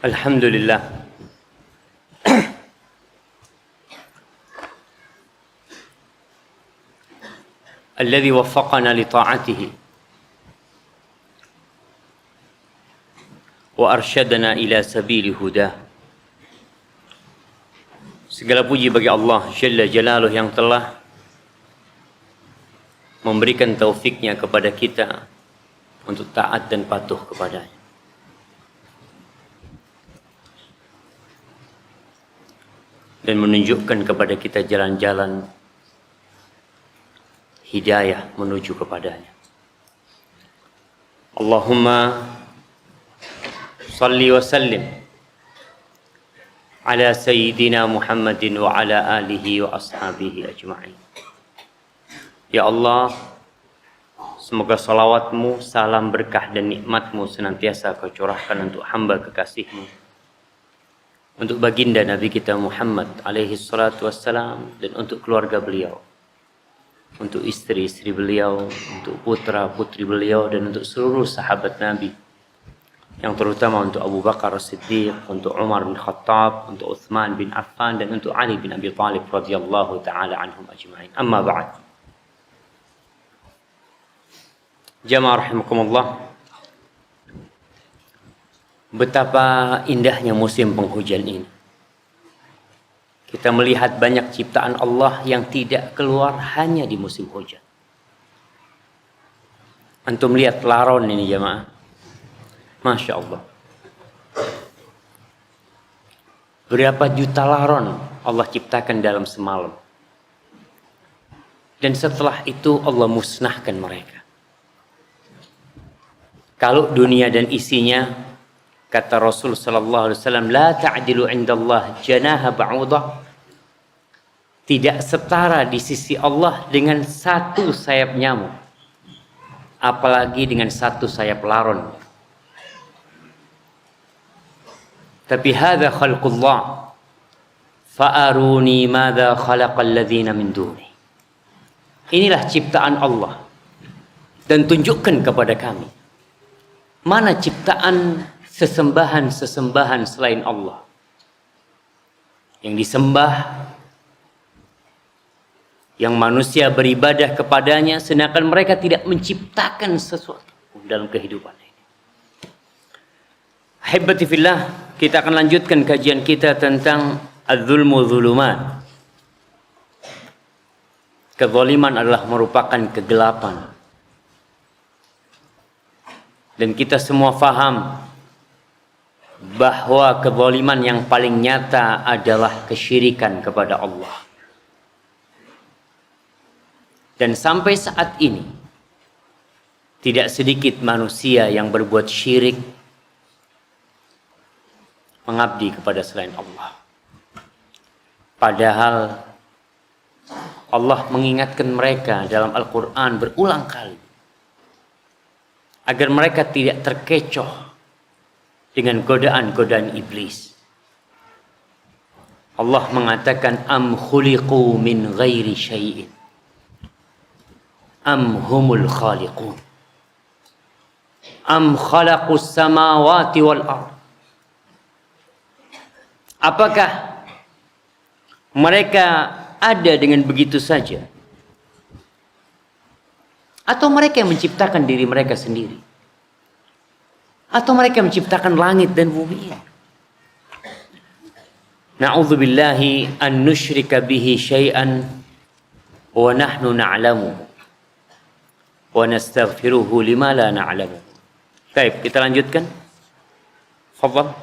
Alhamdulillah. Alladzi waffaqana li ta'atihi wa arsyadana ila sabili hudah. Segala puji bagi Allah Jalla Jalaluh yang telah memberikan taufiknya kepada kita untuk taat dan patuh kepadanya. Dan menunjukkan kepada kita jalan-jalan hidayah menuju kepadanya. Allahumma salli wa sallim ala sayyidina Muhammadin wa ala alihi wa ashabihi ajma'in. Ya Allah, semoga salawatmu, salam berkah dan nikmatmu senantiasa kau curahkan untuk hamba kekasihmu, untuk baginda Nabi kita Muhammad alaihi salatu wassalam, dan untuk keluarga beliau, untuk istri-istri beliau, untuk putra-putri beliau, dan untuk seluruh sahabat Nabi, yang terutama untuk Abu Bakar As-Siddiq, untuk Umar bin Khattab, untuk Uthman bin Affan, dan untuk Ali bin Abi Thalib radhiyallahu ta'ala anhum ajma'in. Amma ba'd. Jamaah rahimakumullah, betapa indahnya musim penghujan ini. Kita melihat banyak ciptaan Allah yang tidak keluar hanya di musim hujan. Antum lihat laron ini jamaah, Masya Allah. Berapa juta laron Allah ciptakan dalam semalam. Dan setelah itu Allah musnahkan mereka. Kalau dunia dan isinya, kata Rasul sallallahu alaihi wasallam, la ta'dilu 'indallah janaha ba'udah, tidak setara di sisi Allah dengan satu sayap nyamuk, apalagi dengan satu sayap laron. Tapi hadza khalqullah fa'aruni madza khalaqal ladzina min duni. Inilah ciptaan Allah, dan tunjukkan kepada kami mana ciptaan sesembahan-sesembahan selain Allah yang disembah, yang manusia beribadah kepadanya, sedangkan mereka tidak menciptakan sesuatu dalam kehidupan ini. Ahibati fillah, kita akan lanjutkan kajian kita tentang az-zulmu zulumat. Kezaliman adalah merupakan kegelapan. Dan kita semua faham bahwa kezaliman yang paling nyata adalah kesyirikan kepada Allah. Dan sampai saat ini tidak sedikit manusia yang berbuat syirik, mengabdi kepada selain Allah. Padahal Allah mengingatkan mereka dalam Al-Quran berulang kali agar mereka tidak terkecoh dengan godaan-godaan iblis. Allah mengatakan, am khuliqu min ghairi syai'in am humul khaliqun am khalaqus samawati wal ard. Apakah mereka ada dengan begitu saja, atau mereka yang menciptakan diri mereka sendiri, atau mereka menciptakan langit dan bumi? Na'udzubillahi an nusyrika bihi syai'an wa nahnu na'lamu wa nastaghfiruhu lima la na'lamu. Baik, kita lanjutkan. Fadhal.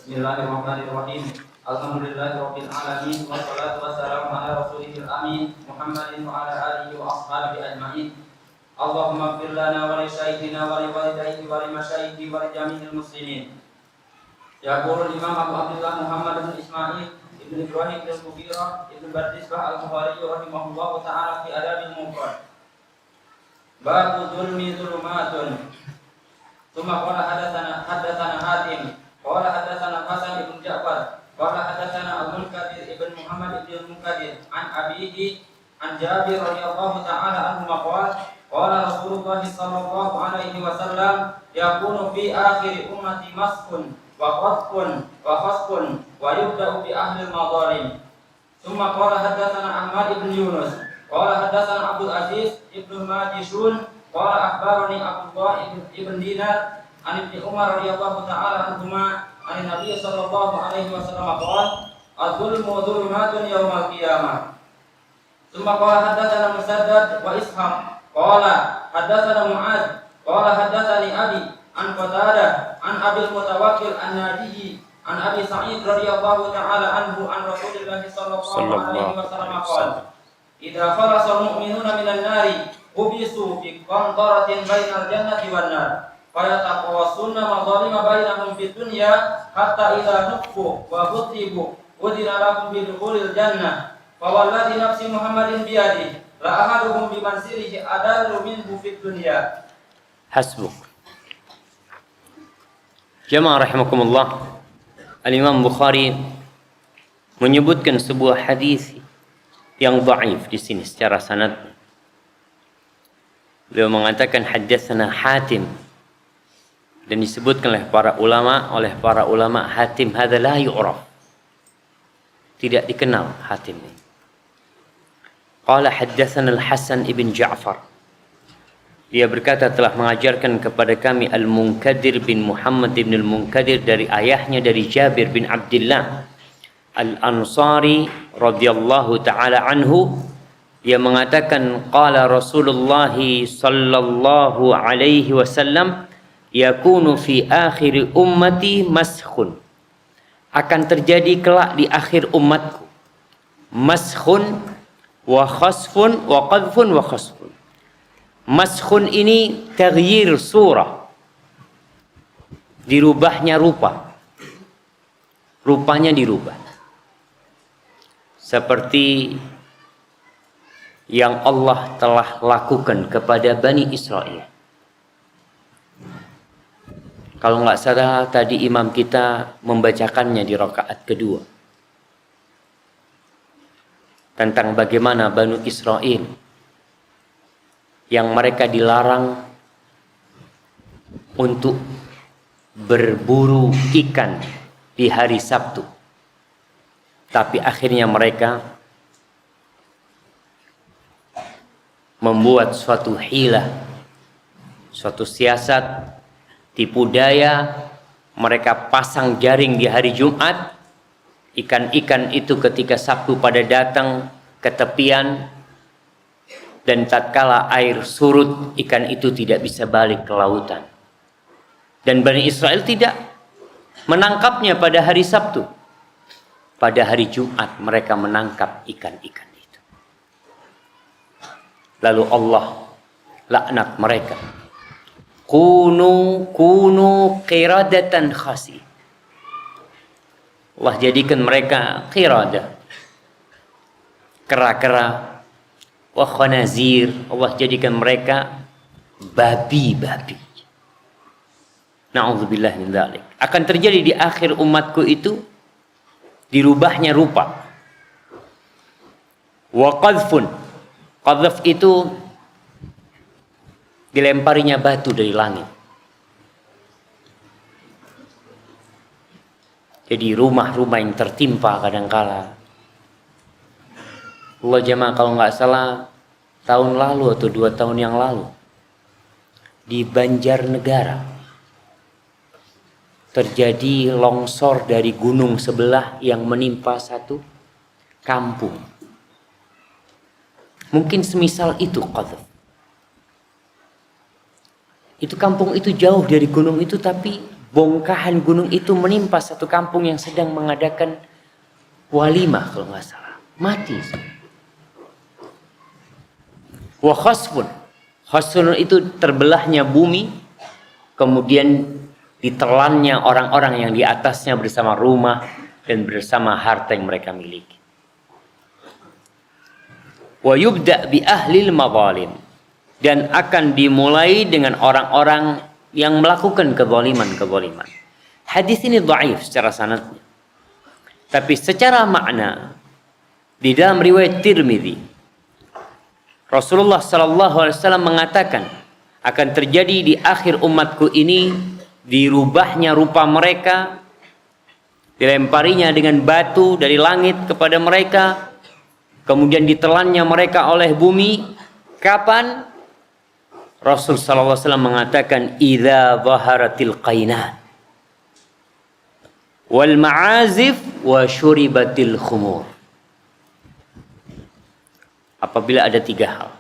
Bismillahirrahmanirrahim. Alhamdulillahirabbil alamin, wassalatu wassalamu ala rasulil amin Muhammadin wa ala alihi wa ashabihi ajmain. Allahumma ighfir lana wa li sayyidina wa li walidayhi wa li masyayikhina wa li jami'il muslimin. Yaqulu Imam Abu Abdullah Muhammad bin Ismail ibn Ibrahim al-Mughirah ibn Bardisbah al-Bukhari rahimahullahu ta'ala fi adabil mufrad. Babu zulmi zulumatun. Tsumma qala hadatsana Hatim qala hadatsana Hasan ibn Ja'far qala hadatsana Al-Munkadir ibn Muhammad ibn Munkadir an abihi an Jabir radhiyallahu ta'ala anhu qala Qala Rasulullah sallallahu alaihi wasallam yakunu fi akhir ummati maskun wa qasfun wa khasfun wa yubda'u bi ahli al-madhalim. Thumma qala hadatsana Ahmad ibn Yunus qala hadatsana Abdul Aziz ibn Majishun qala akhbarani Abdullah ibn Dinar an Ibnu Umar radhiyallahu ta'ala anhuma an Nabi sallallahu alaihi wasallam qala az-zulmu dhulumatun yawmal qiyamah. Thumma qala hadatsana Musaddad wa Ishaq qala hadatsana Mu'adz qala hadatsani Abi an Qatadah an Abil Mutawakkil an-Nabi an Abi Sa'id radhiyallahu ta'ala anhu an Rasulillah sallallahu alaihi wasallam qala idza khalasa al-mu'minuna minan nari ubisu fi qantaratin bainal jannati wan nar fayataqawasunna madhalima bainahum fid dunya hatta idza nuqfu wa hutibu udina lahum bi dukhulil jannah fa walladhi nafsi Muhammadin biyadihi la ahaduhum bi mansirihi adalu minhu fid dunya. Hasbuk. Jamaah rahimakumullah. Al-Imam Bukhari menyebutkan sebuah hadis yang dhaif di sini secara sanad. Beliau mengatakan haddatsana Hatim, dan disebutkan oleh para ulama Hatim hadza la yu'raf, tidak dikenal Hatim ini. Qala haddatsana Al-Hasan ibn Ja'far, dia berkata telah mengajarkan kepada kami Al-Munkadir bin Muhammad bin Al-Munkadir dari ayahnya dari Jabir bin Abdullah Al-Ansari radhiyallahu taala anhu, dia mengatakan qala Rasulullah sallallahu alaihi wasallam yakunu fi akhir ummati maskhun, akan terjadi kelak di akhir umatku maskhun wa khasfun wa qadhfun wa khasfun. Maskhun ini taghyir surah, dirubahnya rupanya dirubah, seperti yang Allah telah lakukan kepada Bani Israel. Kalau nggak salah tadi imam kita membacakannya di rakaat kedua tentang bagaimana Bani Israel yang mereka dilarang untuk berburu ikan di hari Sabtu, tapi akhirnya mereka membuat suatu hilah, suatu siasat, tipu daya. Mereka pasang jaring di hari Jumat, ikan-ikan itu ketika Sabtu pada datang ke tepian, dan tatkala air surut ikan itu tidak bisa balik ke lautan, dan Bani Israel tidak menangkapnya pada hari Sabtu. Pada hari Jumat mereka menangkap ikan-ikan itu, lalu Allah laknat mereka, kunu qiradatan khasi. Allah jadikan mereka qiradah, kera-kera, wa khanazir, Allah jadikan mereka babi-babi. Na'udzubillah min dzalik. Akan terjadi di akhir umatku itu dirubahnya rupa. Wa qadhfun, qadhf itu dilemparinya batu dari langit. Jadi rumah-rumah yang tertimpa kadangkala. Allah jemaah kalau nggak salah tahun lalu atau 2 tahun yang lalu di Banjarnegara terjadi longsor dari gunung sebelah yang menimpa satu kampung. Mungkin semisal itu qadhf. Itu kampung itu jauh dari gunung itu, tapi bongkahan gunung itu menimpa satu kampung yang sedang mengadakan walimah kalau nggak salah, mati. Wa khasfun, khasfun itu terbelahnya bumi, kemudian ditelannya orang-orang yang di atasnya bersama rumah dan bersama harta yang mereka miliki. Wa yubda bi ahlil madzalim, dan akan dimulai dengan orang-orang yang melakukan kezaliman. Hadis ini dhaif secara sanadnya, tapi secara makna di dalam riwayat Tirmidzi Rasulullah sallallahu alaihi wasallam mengatakan akan terjadi di akhir umatku ini dirubahnya rupa mereka, dilemparinya dengan batu dari langit kepada mereka, kemudian ditelannya mereka oleh bumi. Kapan? Rasul sallallahu alaihi wasallam mengatakan idza zaharatil qainat wal ma'azif wa syuribatil khumur. Apabila ada 3 hal.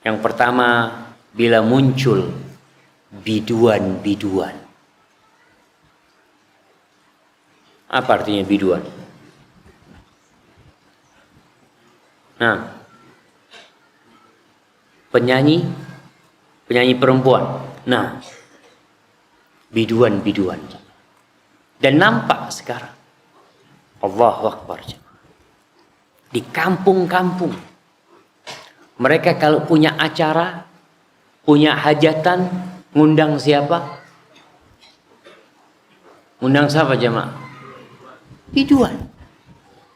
Yang pertama, bila muncul biduan-biduan. Apa artinya biduan? Nah, penyanyi perempuan. Nah, biduan-biduan. Dan nampak sekarang. Allahu Akbar. Di kampung-kampung. Mereka kalau punya acara, punya hajatan, ngundang siapa? Ngundang siapa jemaah? Biduan.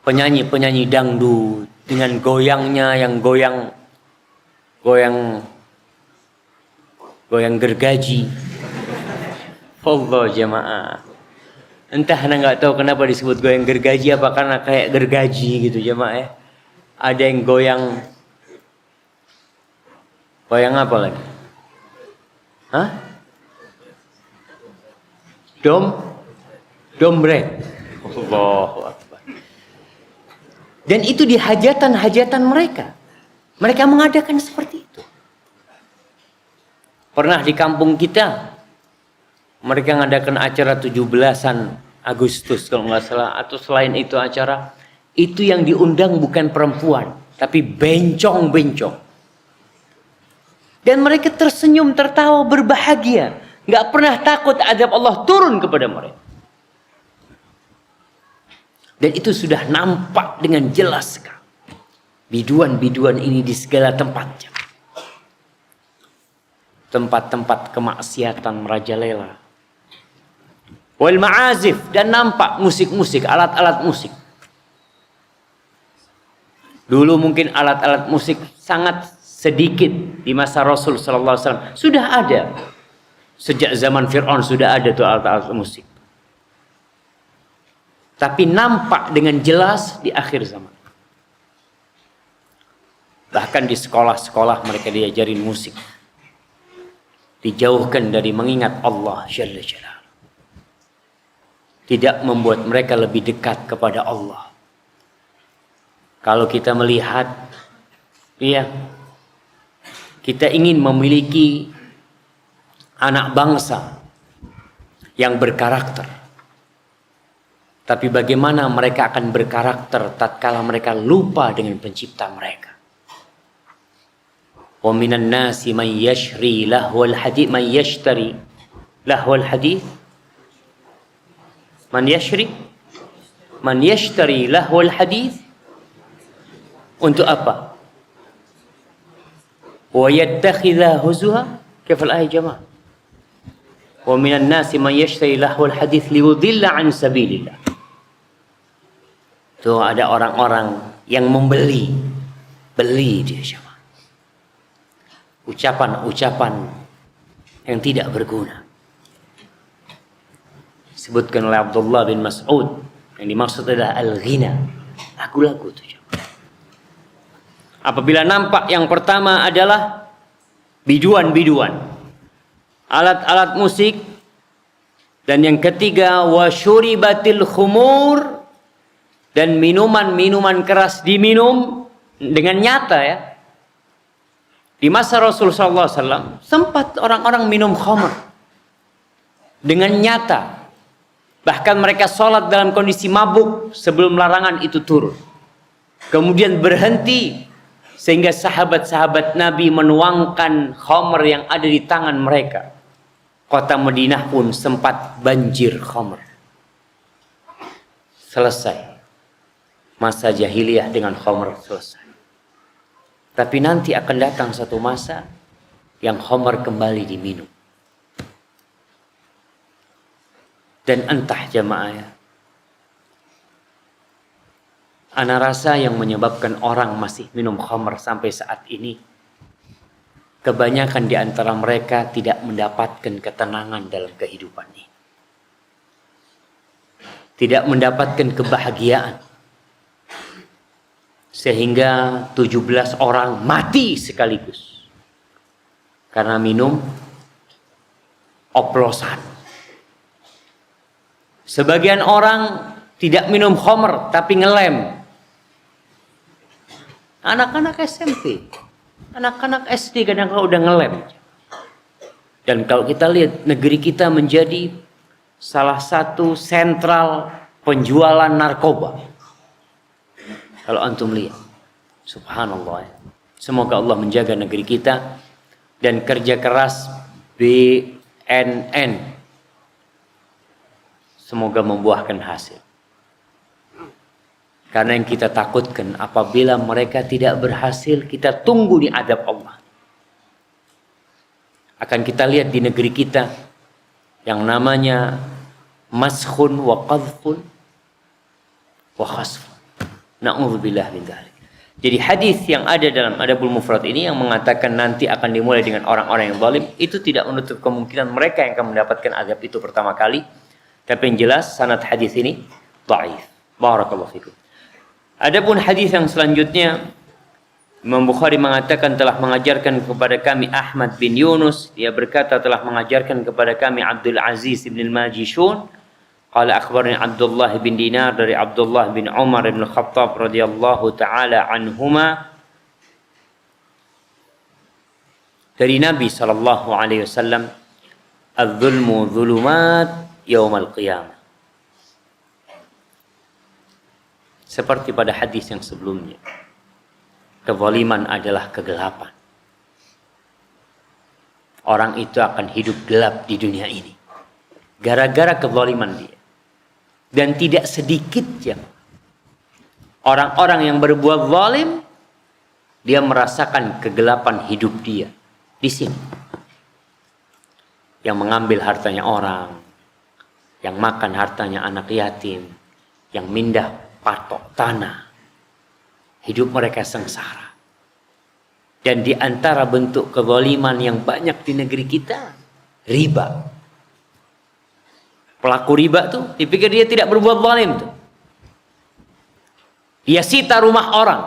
Penyanyi-penyanyi dangdut dengan goyangnya yang goyang gergaji. Allah jemaah. Entah anda nggak tahu kenapa disebut goyang gergaji, apa karena kayak gergaji gitu jemaah ya. Ada yang goyang apa lagi? Hah? Dombrek. Allahu Akbar. Dan itu di hajatan-hajatan mereka. Mereka mengadakan seperti itu. Pernah di kampung kita mereka mengadakan acara 17-an Agustus kalau nggak salah, atau selain itu acara itu yang diundang bukan perempuan tapi bencong. Dan mereka tersenyum, tertawa, berbahagia, nggak pernah takut azab Allah turun kepada mereka. Dan itu sudah nampak dengan jelas sekali. Biduan-biduan ini di segala tempatnya. Tempat-tempat kemaksiatan merajalela. Wal ma'azif, dan nampak musik-musik, alat-alat musik. Dulu mungkin alat-alat musik sangat sedikit di masa Rasul sallallahu alaihi wasallam. Sudah ada. Sejak zaman Fir'aun sudah ada tuh alat-alat musik. Tapi nampak dengan jelas di akhir zaman. Bahkan di sekolah-sekolah mereka diajarin musik. Dijauhkan dari mengingat Allah Jalla Jalla. Tidak membuat mereka lebih dekat kepada Allah. Kalau kita melihat, ya, kita ingin memiliki anak bangsa yang berkarakter. Tapi bagaimana mereka akan berkarakter tatkala mereka lupa dengan pencipta mereka? Wa minan nasi man yashri lahwal hadith, man yashtari lahwal hadith. Man yashtari lahwal hadith. Untuk apa? Wa yattakhidha huzwa. Kaifa al-ayah jamaah? Wa minan nasi man yashtari lahwal hadith liyudilla an sabilillah. Tuh ada orang-orang yang beli dia jamaah. Ucapan-ucapan yang tidak berguna. Disebutkan oleh Abdullah bin Mas'ud, yang dimaksud adalah al-ghina, lagu-lagu itu. Apabila nampak yang pertama adalah biduan-biduan, alat-alat musik, dan yang ketiga wasyuribatil khumur, dan minuman-minuman keras diminum dengan nyata ya. Di masa Rasul sallallahu alaihi wasallam sempat orang-orang minum khamr dengan nyata. Bahkan mereka sholat dalam kondisi mabuk sebelum larangan itu turun. Kemudian berhenti sehingga sahabat-sahabat Nabi menuangkan khamr yang ada di tangan mereka. Kota Madinah pun sempat banjir khamr. Selesai. Masa jahiliyah dengan khamr selesai. Tapi nanti akan datang satu masa yang khamr kembali diminum. Dan entah jamaah ya, Ana rasa yang menyebabkan orang masih minum khamr sampai saat ini, kebanyakan di antara mereka tidak mendapatkan ketenangan dalam kehidupan ini. Tidak mendapatkan kebahagiaan. Sehingga 17 orang mati sekaligus. Karena minum oplosan. Sebagian orang tidak minum khamr tapi ngelem. Anak-anak SMP, anak-anak SD kadang-kadang udah ngelem. Dan kalau kita lihat negeri kita menjadi salah satu sentral penjualan narkoba. Kalau antum lihat, subhanallah. Semoga Allah menjaga negeri kita dan kerja keras BNN semoga membuahkan hasil. Karena yang kita takutkan apabila mereka tidak berhasil, kita tunggu di adab Allah. Akan kita lihat di negeri kita yang namanya maskhun wa qadhfun wa khasfun. Na'udzubillah min dzalik. Jadi hadis yang ada dalam Adabul Mufrad ini yang mengatakan nanti akan dimulai dengan orang-orang yang zalim, itu tidak menutup kemungkinan mereka yang akan mendapatkan azab itu pertama kali. Tapi yang jelas sanad hadis ini dhaif. Barakallahu fikum. Adapun hadis yang selanjutnya, Imam Bukhari mengatakan telah mengajarkan kepada kami Ahmad bin Yunus, dia berkata telah mengajarkan kepada kami Abdul Aziz bin Al-Majishun, qala akhbarani Abdullah bin Dinar dari Abdullah bin Umar bin Khattab radhiyallahu taala anhuma dari Nabi sallallahu alaihi wasallam, "Adz-dzulmu dzulumat yaumal qiyamah." Seperti pada hadis yang sebelumnya, kezaliman adalah kegelapan. Orang itu akan hidup gelap di dunia ini gara-gara kezaliman dia. Dan tidak sedikit yang orang-orang yang berbuat zalim, dia merasakan kegelapan hidup dia di sini. Yang mengambil hartanya orang, yang makan hartanya anak yatim, yang mindah patok tanah. Hidup mereka sengsara. Dan di antara bentuk kezaliman yang banyak di negeri kita, riba. Pelaku riba tuh dipikir dia tidak berbuat zalim tuh. Dia sita rumah orang.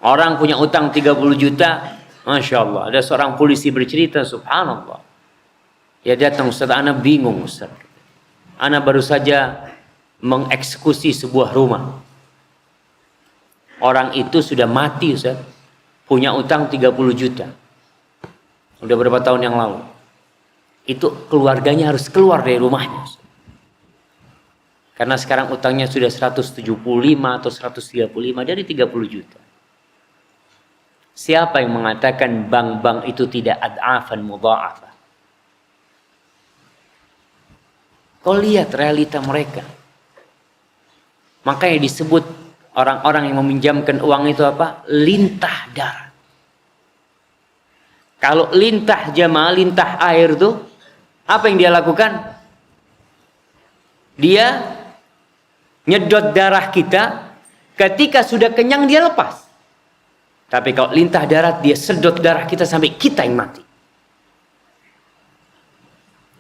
Orang punya utang 30 juta, Masya Allah. Ada seorang polisi bercerita, subhanallah. Dia datang, Ustaz, ana bingung Ustaz. Ana baru saja mengeksekusi sebuah rumah. Orang itu sudah mati Ustaz. Punya utang 30 juta. Udah berapa tahun yang lalu. Itu keluarganya harus keluar dari rumahnya Ustaz. Karena sekarang utangnya sudah 175 atau 135 dari 30 juta. Siapa yang mengatakan bank-bank itu tidak ad'afan mudha'afah? Kau lihat realita mereka. Makanya disebut orang-orang yang meminjamkan uang itu apa? Lintah darat. Kalau lintah jamaah, lintah air tuh, apa yang dia lakukan? Dia nyedot darah kita, ketika sudah kenyang dia lepas. Tapi kalau lintah darat, dia sedot darah kita sampai kita yang mati.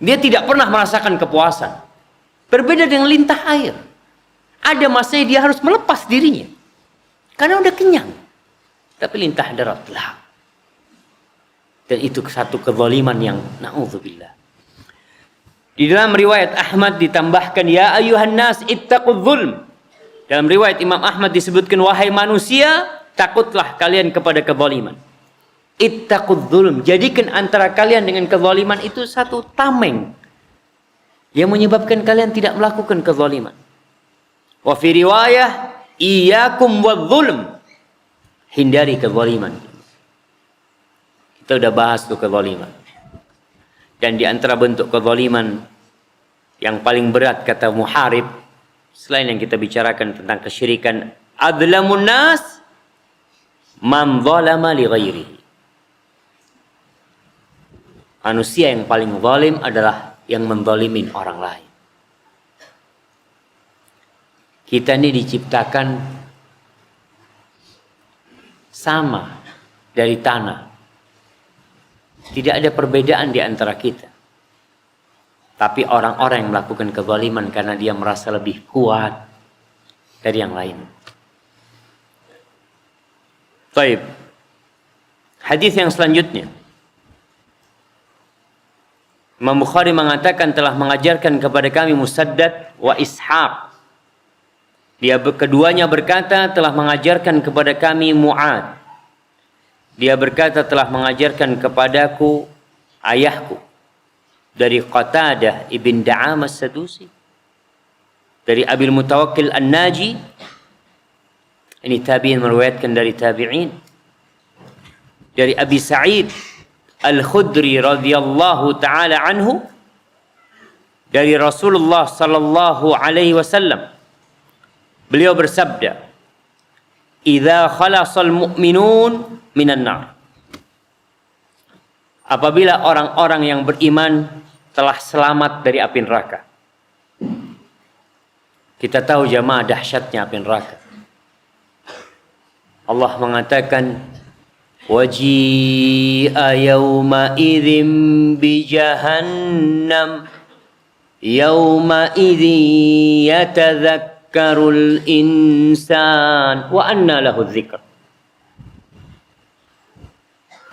Dia tidak pernah merasakan kepuasan. Berbeda dengan lintah air. Ada masanya dia harus melepas dirinya. Karena udah kenyang. Tapi lintah darat lah. Dan itu satu kezaliman yang na'udzubillah. Di dalam riwayat Ahmad ditambahkan, ya ayuhan nas ittaqudz zulm. Dalam riwayat Imam Ahmad disebutkan, wahai manusia, takutlah kalian kepada kezaliman. Ittaqudz zulm. Jadikan antara kalian dengan kezaliman itu satu tameng yang menyebabkan kalian tidak melakukan kezaliman. Wa fi riwayah iyyakum wadz-zulm. Hindari kezaliman. Kita udah bahas tuh kezaliman. Dan di antara bentuk kezaliman yang paling berat kata Muharib, selain yang kita bicarakan tentang kesyirikan, adlamun nas man zalama li ghairihi. Manusia yang paling zalim adalah yang menzalimin orang lain. Kita ini diciptakan sama dari tanah. Tidak ada perbedaan di antara kita. Tapi orang-orang yang melakukan kezaliman karena dia merasa lebih kuat dari yang lain. Baik. Hadis yang selanjutnya. Imam Bukhari mengatakan telah mengajarkan kepada kami Musaddad wa Ishaq. Keduanya berkata telah mengajarkan kepada kami Mu'ad. Dia berkata telah mengajarkan kepadaku ayahku. Dari Qatadah ibn Da'am as-Sadusi. Dari Abil Mutawakkil An-Naji. Ini tabi'in meriwayatkan dari tabi'in. Dari Abi Sa'id Al-Khudri radhiyallahu ta'ala anhu. Dari Rasulullah sallallahu alaihi wasallam. Beliau bersabda, "Idza khalasal mu'minun minan nar." Apabila orang-orang yang beriman telah selamat dari api neraka. Kita tahu jamaah dahsyatnya api neraka. Allah mengatakan, "Waji'a yawma idzin bi jahannam yawma idzin yatadhakkarul insan wa anna lahu dzikr."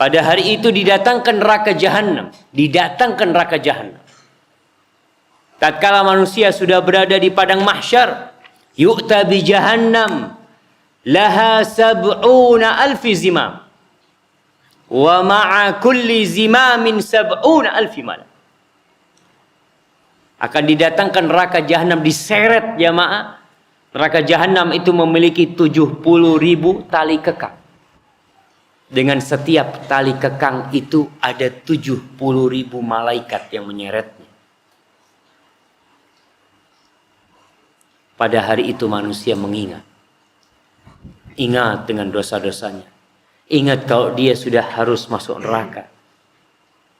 Pada hari itu didatangkan neraka jahanam, Tatkala manusia sudah berada di padang mahsyar, yu'ta bi jahannam laha sab'una alfi zimam wa ma'a kulli zimamin sab'una alfi malak. Akan didatangkan neraka jahanam diseret jamaah. Neraka jahanam itu memiliki 70.000 tali kekang. Dengan setiap tali kekang itu ada 70.000 malaikat yang menyeretnya. Pada hari itu manusia mengingat. Ingat dengan dosa-dosanya. Ingat kalau dia sudah harus masuk neraka.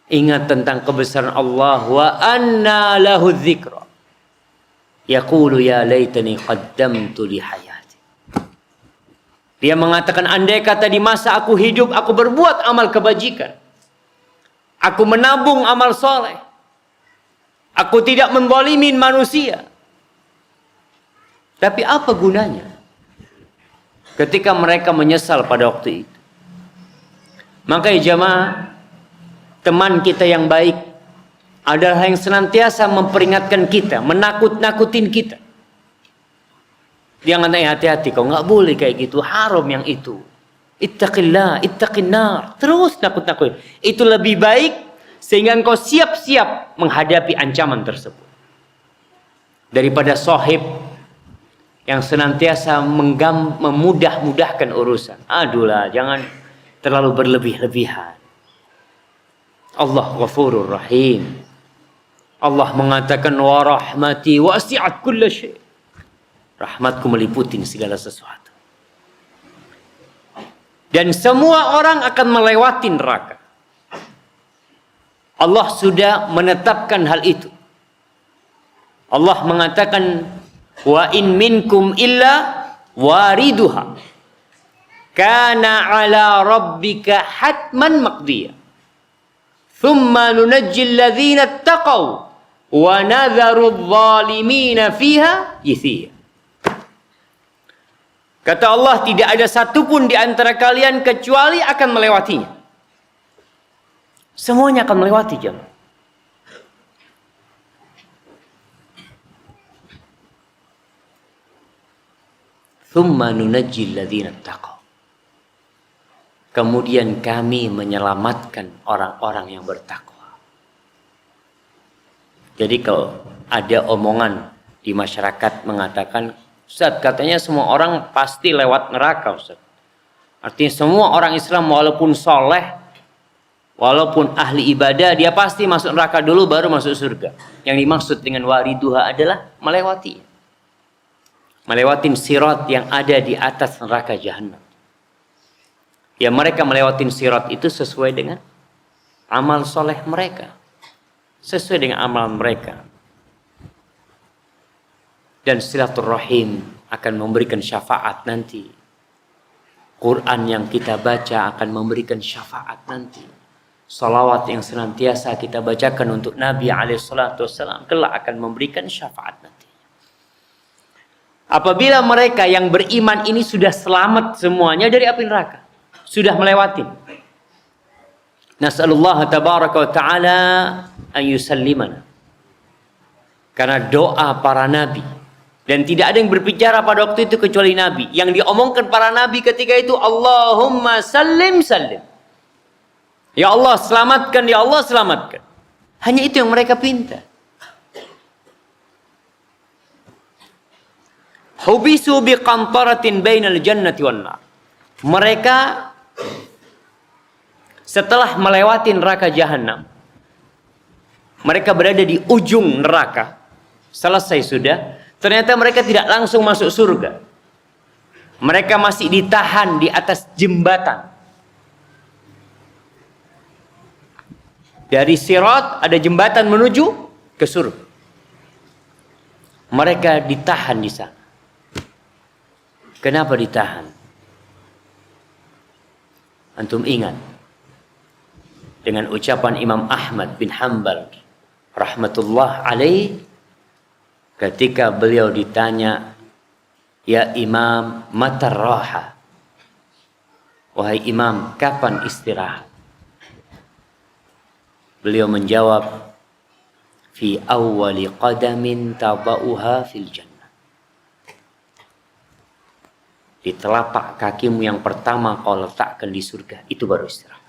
Ingat tentang kebesaran Allah. Wa anna lahu dzikra. Yaqulu ya laitani qaddamtu li hayati. Dia mengatakan, andai kata di masa aku hidup, aku berbuat amal kebajikan. Aku menabung amal soleh. Aku tidak menzalimin manusia. Tapi apa gunanya? Ketika mereka menyesal pada waktu itu. Maka ya jamaah, teman kita yang baik adalah yang senantiasa memperingatkan kita, menakut-nakutin kita. Jangan hati-hati, kau nggak boleh kayak gitu, haram yang itu. Ittaqillah, ittaqin nar. Terus nakut-nakutin. Itu lebih baik sehingga engkau siap-siap menghadapi ancaman tersebut. Daripada sahib yang senantiasa memudah-mudahkan urusan. Aduhlah, jangan terlalu berlebih-lebihan. Allah Ghafurur Rahim. Allah mengatakan wa rahmati wasi'at kulla syai'. Rahmatku meliputi segala sesuatu. Dan semua orang akan melewati neraka. Allah sudah menetapkan hal itu. Allah mengatakan, wa in minkum illa wariduha. Kana ala rabbika hatman maqdiya. Thumma nunajjil ladzina ittaqaw wa nadharu adh-dhalimina fiha jithiya. Kata Allah, tidak ada satupun di antara kalian kecuali akan melewatinya. Semuanya akan melewati jemaah. Thumma nunajjil ladzina taqaw. Kemudian kami menyelamatkan orang-orang yang bertakwa. Jadi kalau ada omongan di masyarakat mengatakan, Ustaz, katanya semua orang pasti lewat neraka, Ustaz. Artinya semua orang Islam walaupun soleh, walaupun ahli ibadah, dia pasti masuk neraka dulu baru masuk surga. Yang dimaksud dengan wariduha adalah melewati. Melewatin sirat yang ada di atas neraka jahanam. Ya mereka melewatin sirat itu sesuai dengan amal soleh mereka. Sesuai dengan amal mereka. Dan silaturahim akan memberikan syafaat nanti. Quran yang kita baca akan memberikan syafaat nanti. Salawat yang senantiasa kita bacakan untuk Nabi SAW kelak akan memberikan syafaat nanti. Apabila mereka yang beriman ini sudah selamat semuanya dari api neraka, sudah melewati. Nas'alullah tabaraka wa ta'ala an yusallimana. Karena doa para nabi. Dan tidak ada yang berbicara pada waktu itu kecuali nabi. Yang diomongkan para nabi ketika itu, Allahumma sallim sallim. Ya Allah selamatkan, ya Allah selamatkan. Hanya itu yang mereka pinta. Hubisu biqantaratin bainal jannati wan nar. Mereka setelah melewati neraka jahanam, mereka berada di ujung neraka. Selesai sudah. Ternyata mereka tidak langsung masuk surga. Mereka masih ditahan di atas jembatan. Dari Sirat ada jembatan menuju ke surga. Mereka ditahan di sana. Kenapa ditahan? Antum ingat dengan ucapan Imam Ahmad bin Hanbal rahmatullah alaih ketika beliau ditanya, ya Imam, mata raha? Wahai Imam, kapan istirahat? Beliau menjawab, fi awwali qadamin tabauha fil jannah. Di telapak kakimu yang pertama kau letakkan di surga, itu baru istirahat.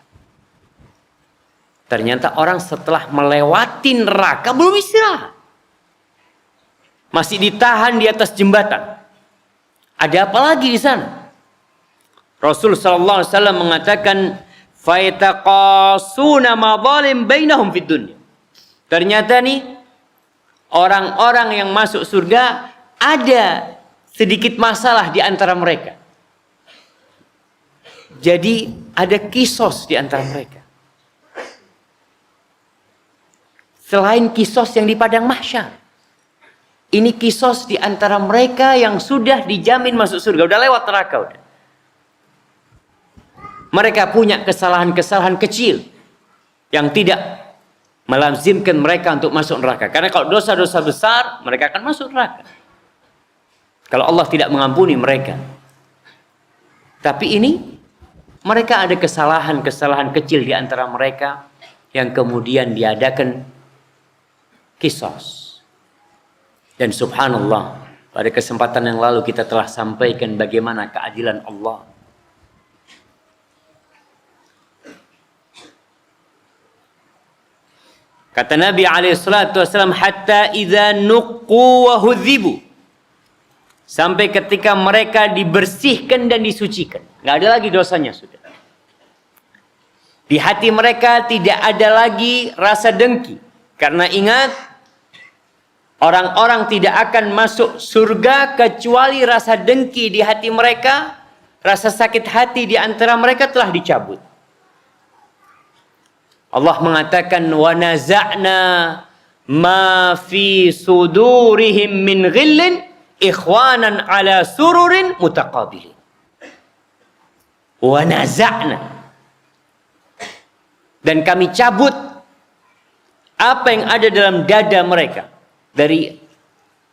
Ternyata orang setelah melewati neraka belum istirahat. Masih ditahan di atas jembatan. Ada apa lagi di sana? Rasul sallallahu alaihi wasallam mengatakan, "Faitaqasuna madzalim bainahum fid dunya." Ternyata nih orang-orang yang masuk surga ada sedikit masalah di antara mereka. Jadi ada kisos di antara mereka. Selain kisos yang di padang mahsyar, ini kisos di antara mereka yang sudah dijamin masuk surga, udah lewat neraka udah. Mereka punya kesalahan-kesalahan kecil yang tidak melazimkan mereka untuk masuk neraka. Karena kalau dosa-dosa besar, mereka akan masuk neraka. Kalau Allah tidak mengampuni mereka. Tapi ini, mereka ada kesalahan-kesalahan kecil di antara mereka yang kemudian diadakan kisos. Dan subhanallah, pada kesempatan yang lalu kita telah sampaikan bagaimana keadilan Allah. Kata Nabi SAW, hatta idza nuqqu wa hudzibu. Sampai ketika mereka dibersihkan dan disucikan. Nggak ada lagi dosanya sudah. Di hati mereka tidak ada lagi rasa dengki. Karena ingat, orang-orang tidak akan masuk surga kecuali rasa dengki di hati mereka, rasa sakit hati di antara mereka telah dicabut. Allah mengatakan, wa naza'na ma fi sudurihim min ghillin ikhwanan ala sururin mutaqabilin. Wa naza'na, dan kami cabut apa yang ada dalam dada mereka dari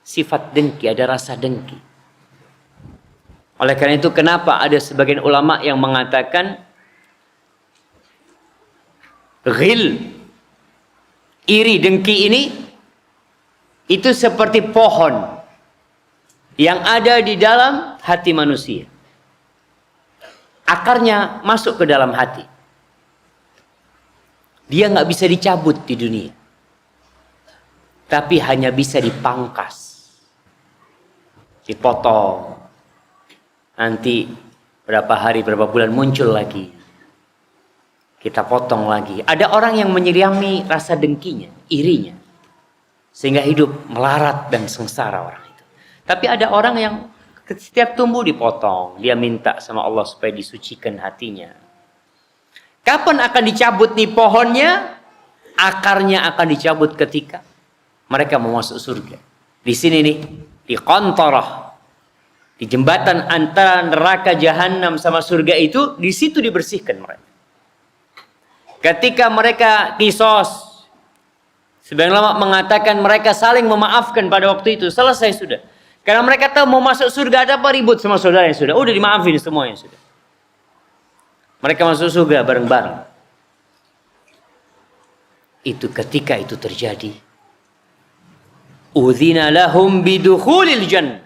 sifat dengki, ada rasa dengki. Oleh karena itu kenapa ada sebagian ulama yang mengatakan ghil, iri, dengki ini itu seperti pohon yang ada di dalam hati manusia. Akarnya masuk ke dalam hati. Dia nggak bisa dicabut di dunia. Tapi hanya bisa dipangkas. Dipotong. Nanti berapa hari, berapa bulan muncul lagi. Kita potong lagi. Ada orang yang menyirami rasa dengkinya, irinya. Sehingga hidup melarat dan sengsara orang itu. Tapi ada orang yang setiap tumbuh dipotong. Dia minta sama Allah supaya disucikan hatinya. Kapan akan dicabut nih pohonnya? Akarnya akan dicabut ketika mereka mau masuk surga. Di sini nih, di qantarah. Di jembatan antara neraka jahanam sama surga itu, di situ dibersihkan mereka. Ketika mereka kisos, sebagian ulama mengatakan mereka saling memaafkan pada waktu itu, selesai sudah. Karena mereka tahu mau masuk surga, ada apa ribut sama saudara yang sudah, udah dimaafin semuanya sudah. Mereka masuk surga bareng-bareng. Itu ketika itu terjadi, udzina lahum bidukhulil jannah.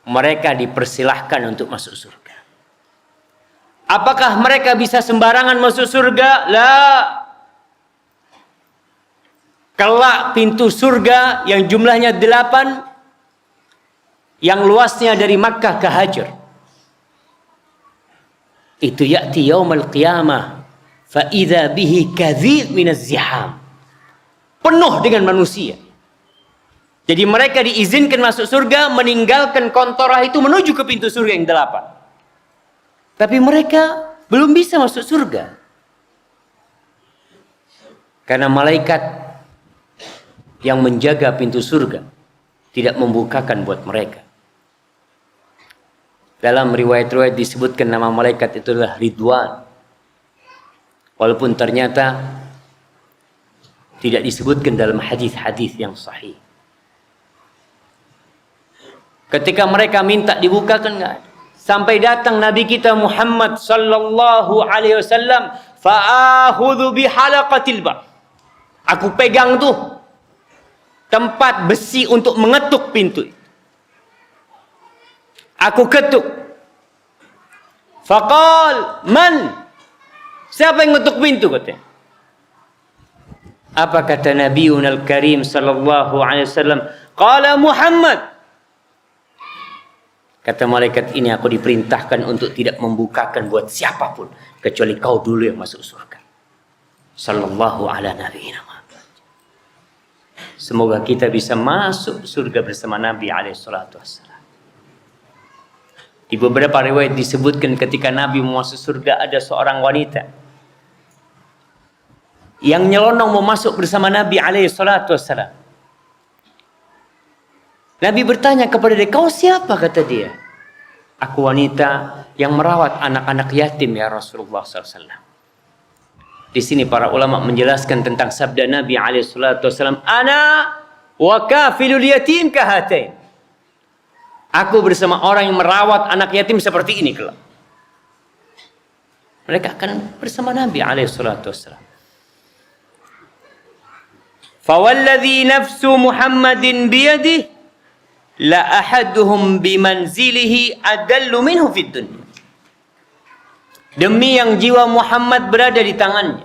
Mereka dipersilahkan untuk masuk surga. Apakah mereka bisa sembarangan masuk surga? La. Kelak pintu surga yang jumlahnya 8, yang luasnya dari Makkah ke Hajar, itu ya'ti yaumal qiyamah fa idza bihi kadhib minaz ziham. Penuh dengan manusia. Jadi mereka diizinkan masuk surga, meninggalkan kontorah itu menuju ke pintu surga yang 8. Tapi mereka belum bisa masuk surga. Karena malaikat yang menjaga pintu surga tidak membukakan buat mereka. Dalam riwayat-riwayat disebutkan nama malaikat itu adalah Ridwan. Walaupun ternyata tidak disebutkan dalam hadis-hadis yang sahih. Ketika mereka minta dibukakan, enggak. Sampai datang Nabi kita Muhammad sallallahu alaihi wasallam, fa'akhudhu bihalaqatil bab. Aku pegang tuh tempat besi untuk mengetuk pintu. Aku ketuk. Faqal, man? Siapa yang ngetuk pintu katanya? Apa kata Nabiun al-Karim sallallahu alaihi wasallam? Qala Muhammad. Kata malaikat ini, aku diperintahkan untuk tidak membukakan buat siapapun kecuali kau dulu yang masuk surga. Sallallahu ala nabiyina Muhammad. Semoga kita bisa masuk surga bersama Nabi alaihi salatu wassalam. Di beberapa riwayat disebutkan ketika Nabi mau masuk surga, ada seorang wanita yang nyelonong mau masuk bersama Nabi alaihi salatu wassalam. Nabi bertanya kepada dia, kau siapa? Kata dia, aku wanita yang merawat anak-anak yatim ya Rasulullah SAW. Di sini para ulama menjelaskan tentang sabda Nabi SAW, ana wa kafilul yatim kahatain. Aku bersama orang yang merawat anak yatim seperti ini kelak. Mereka akan bersama Nabi SAW. Fawalladhi nafsu Muhammadin biyadih la ahaduhum bimanzilihi adallu minhu fid dunya. Demi yang jiwa Muhammad berada di tangannya,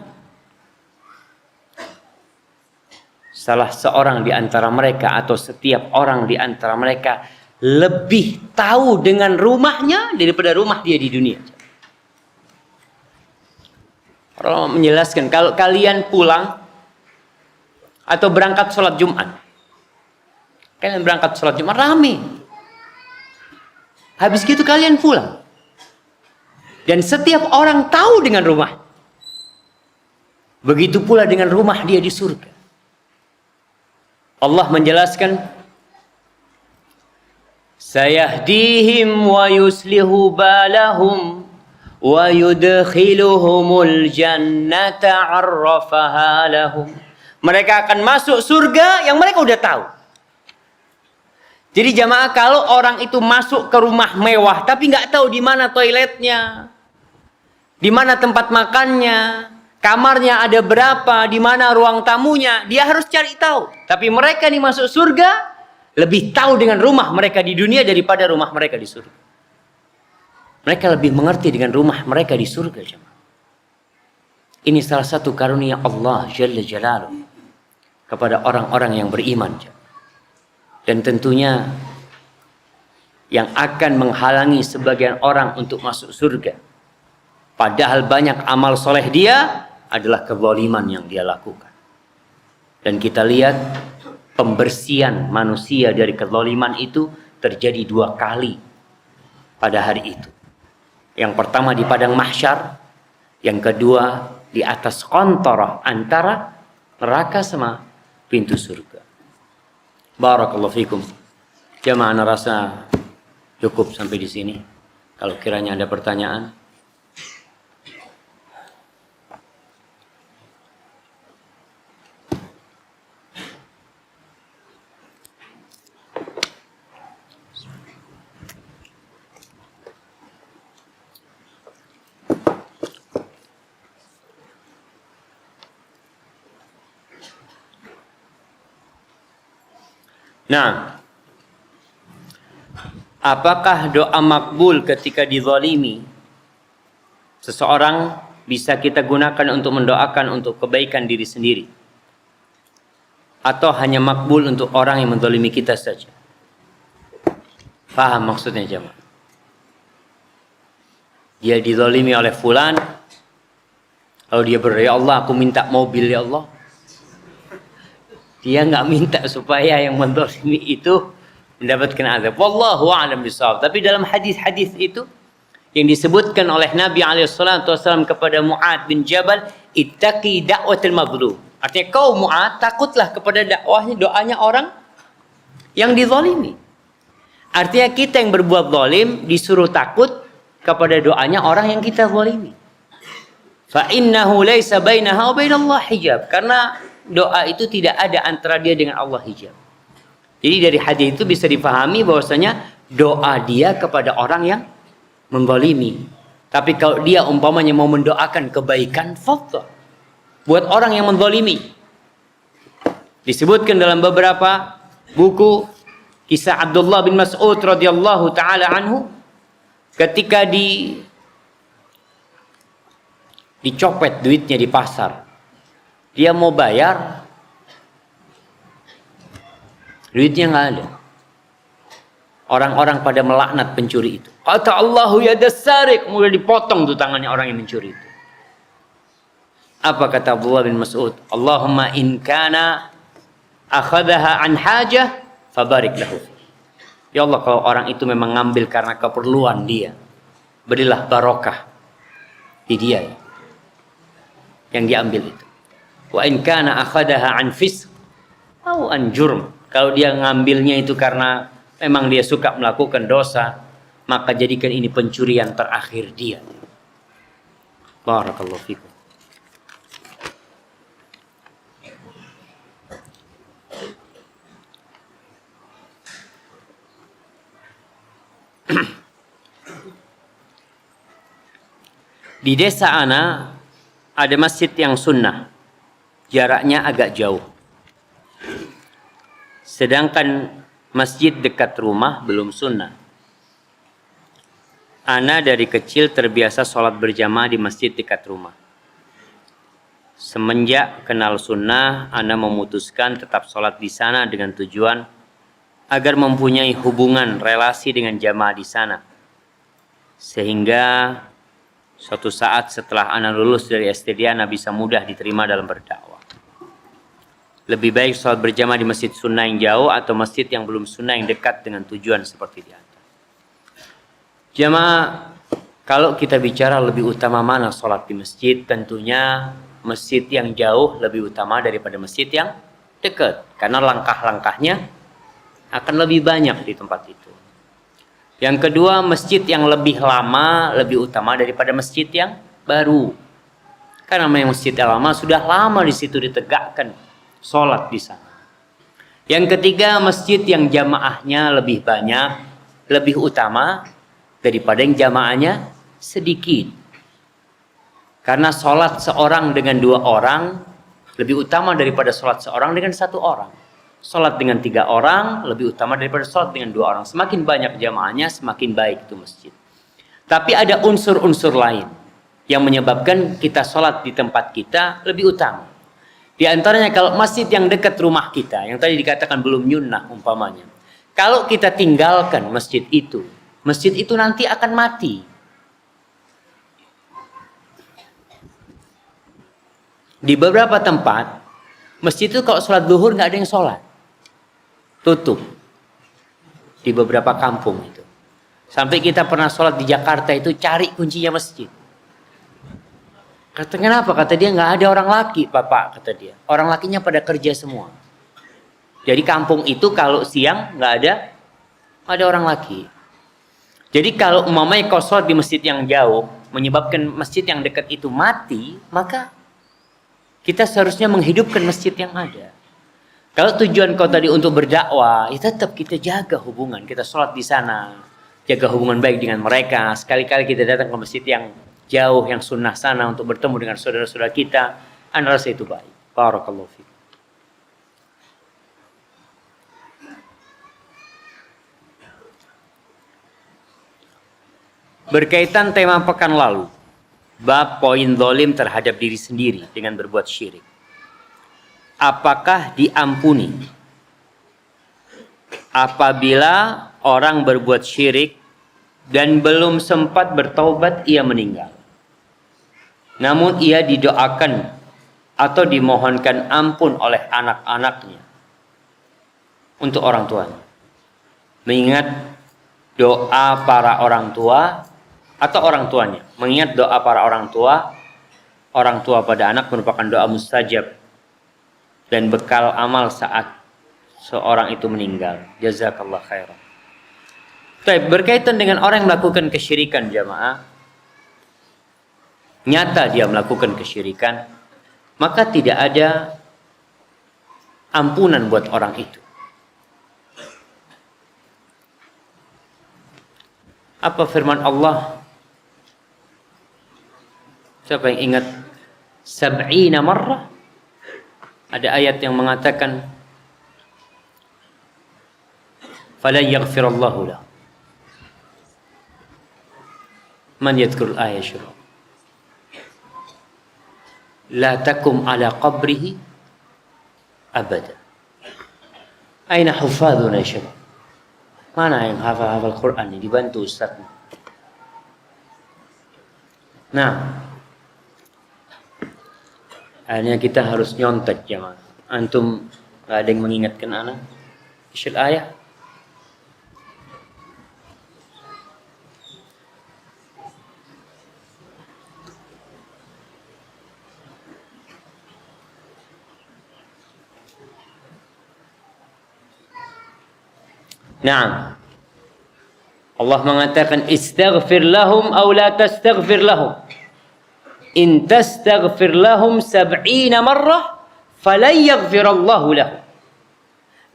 salah seorang di antara mereka atau setiap orang di antara mereka lebih tahu dengan rumahnya daripada rumah dia di dunia. Orang menjelaskan, kalau kalian pulang atau berangkat sholat Jumat, kalian berangkat sholat Jumat rame. Habis gitu kalian pulang. Dan setiap orang tahu dengan rumah. Begitu pula dengan rumah dia di surga. Allah menjelaskan, sayahdihim wa yuslihu balahum wa yudkhiluhumul jannata arrafaha lahum. Mereka akan masuk surga yang mereka udah tahu. Jadi jamaah, kalau orang itu masuk ke rumah mewah tapi nggak tahu di mana toiletnya, di mana tempat makannya, kamarnya ada berapa, di mana ruang tamunya, dia harus cari tahu. Tapi mereka nih masuk surga lebih tahu dengan rumah mereka di dunia daripada rumah mereka di surga. Mereka lebih mengerti dengan rumah mereka di surga, jemaah. Ini salah satu karunia Allah Jalla Jalaluh kepada orang-orang yang beriman, jemaah. Dan tentunya yang akan menghalangi sebagian orang untuk masuk surga, padahal banyak amal soleh dia, adalah kezaliman yang dia lakukan. Dan kita lihat pembersihan manusia dari kezaliman itu terjadi 2 kali pada hari itu. Yang pertama di padang mahsyar, yang kedua di atas kontorah antara neraka sama pintu surga. Barakallahu fikum. Jamaah, rasa Cukup sampai di sini. Kalau kiranya ada pertanyaan. Nah, apakah doa makbul ketika dizalimi? Seseorang bisa kita gunakan untuk mendoakan untuk kebaikan diri sendiri, atau hanya makbul untuk orang yang menzalimi kita saja? Paham maksudnya jemaah? Dia dizalimi oleh fulan, lalu dia berdoa, ya Allah aku minta mobil ya Allah. Dia nggak minta supaya yang menzalimi itu mendapatkan azab. Wallahu a'lam bishawab. Tapi dalam hadis-hadis itu yang disebutkan oleh Nabi SAW kepada Mu'ad bin Jabal, ittaqi da'watil mazlum. Artinya kau Mu'ad, takutlah kepada doanya orang yang dizalimi. Artinya kita yang berbuat zalim disuruh takut kepada doanya orang yang kita zalimi. Fa innahu laisa bainaha wa bainallah hijab. Karena doa itu tidak ada antara dia dengan Allah hijab. Jadi dari hadis itu bisa dipahami bahwasanya doa dia kepada orang yang menzalimi. Tapi kalau dia umpamanya mau mendoakan kebaikan, fadhal. Buat orang yang menzalimi. Disebutkan dalam beberapa buku kisah Abdullah bin Mas'ud radhiyallahu taala anhu ketika dicopet duitnya di pasar. Dia mau bayar, duitnya nggak ada. Orang-orang pada melaknat pencuri itu. Kata Allahu ya dasarik, mulai dipotong tuh tangannya orang yang mencuri itu. Apa kata Abdullah bin Mas'ud? Allahumma in kana akhadaha an hajah fabarik lahu. Ya Allah, kalau orang itu memang ngambil karena keperluan dia, berilah barokah di dia yang diambil itu. Wa in kana akhadaha an fisq atau an jurm. Kalau dia ngambilnya itu karena memang dia suka melakukan dosa, maka jadikan ini pencurian terakhir dia. Barakallahu fikum. Di desa ana ada masjid yang sunnah. Jaraknya agak jauh. Sedangkan masjid dekat rumah belum sunnah. Ana dari kecil terbiasa sholat berjamaah di masjid dekat rumah. Semenjak kenal sunnah, Ana memutuskan tetap sholat di sana dengan tujuan agar mempunyai hubungan relasi dengan jamaah di sana. Sehingga suatu saat setelah Ana lulus dari STD, Ana bisa mudah diterima dalam berdakwah. Lebih baik sholat berjamaah di masjid sunnah yang jauh atau masjid yang belum sunnah yang dekat dengan tujuan seperti di atas. Jamaah, kalau kita bicara lebih utama mana sholat di masjid, tentunya masjid yang jauh lebih utama daripada masjid yang dekat. Karena langkah-langkahnya akan lebih banyak di tempat itu. Yang kedua, masjid yang lebih lama lebih utama daripada masjid yang baru. Karena memang masjid yang lama sudah lama di situ ditegakkan sholat di sana. Yang ketiga, masjid yang jamaahnya lebih banyak, lebih utama daripada yang jamaahnya sedikit. Karena sholat seorang dengan 2 orang lebih utama daripada sholat seorang dengan 1 orang. Sholat dengan 3 orang lebih utama daripada sholat dengan 2 orang. Semakin banyak jamaahnya, semakin baik itu masjid. Tapi ada unsur-unsur lain yang menyebabkan kita sholat di tempat kita lebih utama. Di antaranya kalau masjid yang dekat rumah kita, yang tadi dikatakan belum nyunnah umpamanya. Kalau kita tinggalkan masjid itu nanti akan mati. Di beberapa tempat, masjid itu kalau sholat zuhur nggak ada yang sholat. Tutup. Di beberapa kampung itu. Sampai kita pernah sholat di Jakarta itu cari kuncinya masjid. Kata kenapa? Kata dia nggak ada orang laki, Bapak, kata dia. Orang lakinya pada kerja semua. Jadi kampung itu kalau siang nggak ada orang laki. Jadi kalau umpamanya kau sholat di masjid yang jauh, menyebabkan masjid yang dekat itu mati, maka kita seharusnya menghidupkan masjid yang ada. Kalau tujuan kau tadi untuk berdakwah, ya tetap kita jaga hubungan. Kita sholat di sana, jaga hubungan baik dengan mereka. Sekali-kali kita datang ke masjid yang jauh, yang sunnah sana untuk bertemu dengan saudara-saudara kita. Anda rasa itu baik. Barakallahu fiik. Berkaitan tema pekan lalu, bab poin zalim terhadap diri sendiri dengan berbuat syirik. Apakah diampuni apabila orang berbuat syirik dan belum sempat bertaubat ia meninggal, namun ia didoakan atau dimohonkan ampun oleh anak-anaknya untuk orang tuanya, mengingat doa para orang tua atau orang tuanya, mengingat doa para orang tua pada anak merupakan doa mustajab dan bekal amal saat seorang itu meninggal. Jazakallah khairan. Baik, berkaitan dengan orang yang melakukan kesyirikan jamaah, nyata dia melakukan kesyirikan, maka tidak ada ampunan buat orang itu. Apa firman Allah? Siapa yang ingat? 70 marrah. Ada ayat yang mengatakan fala yaghfirallahu lahu. Man yadhkurul ayat syurah. La takum ala qabrihi abada. Aina hufadhuna ya syabab? Mana yang hafal Quran ini? Dibantu Ustaz. Nah, akhirnya kita harus nyontek jemaah. Antum gak ada yang mengingatkan anak? Isyil ayah. Naam. Allah mengatakan istaghfir lahum aw la tastaghfir lahum. In tastaghfir lahum 70 marrah falan yaghfirallahu lahum.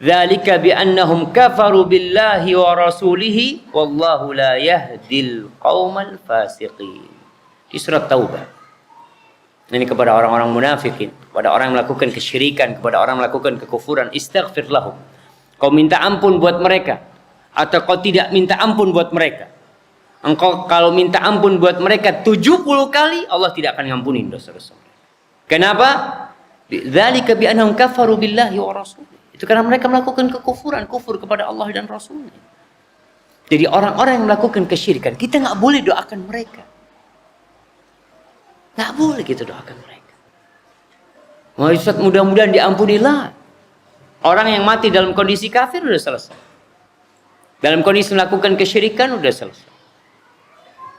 Dzalika bi annahum kafaru billahi wa rasulihi wallahu la yahdil qaumal fasiqin. Di surat Taubah. Ini kepada orang-orang munafikin, kepada orang yang melakukan kesyirikan, kepada orang yang melakukan kekufuran, istaghfir lahum. Kau minta ampun buat mereka atau kau tidak minta ampun buat mereka. Engkau kalau minta ampun buat mereka 70 kali, Allah tidak akan ngampunin dosa-dosa mereka. Kenapa? Dzalika bi annahum kafaru billahi wa rasulih. Itu karena mereka melakukan kekufuran, kufur kepada Allah dan Rasulnya. Jadi orang-orang yang melakukan kesyirikan, kita nggak boleh doakan mereka. Nggak boleh kita doakan mereka. Ustaz, mudah-mudahan diampunilah. Orang yang mati dalam kondisi kafir sudah selesai. Dalam kondisi melakukan kesyirikan sudah selesai.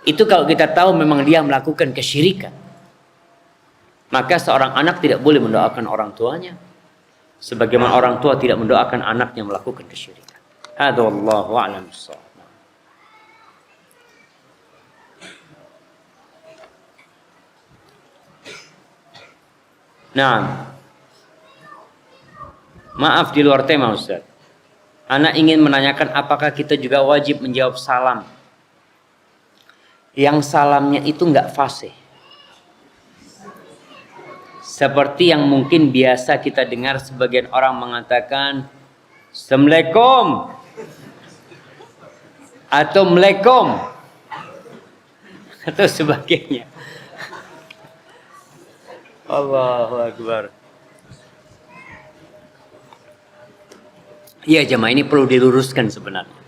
Itu kalau kita tahu memang dia melakukan kesyirikan. Maka seorang anak tidak boleh mendoakan orang tuanya. Sebagaimana orang tua tidak mendoakan anaknya melakukan kesyirikan. Hadza wallahu a'lam bissawab. Nah, maaf di luar tema Ustaz. Anak ingin menanyakan apakah kita juga wajib menjawab salam yang salamnya itu enggak fasih. Seperti yang mungkin biasa kita dengar sebagian orang mengatakan Assalamualaikum atau Assalamualaikum atau sebagainya. Allahu Akbar. Ya jemaah, ini perlu diluruskan sebenarnya.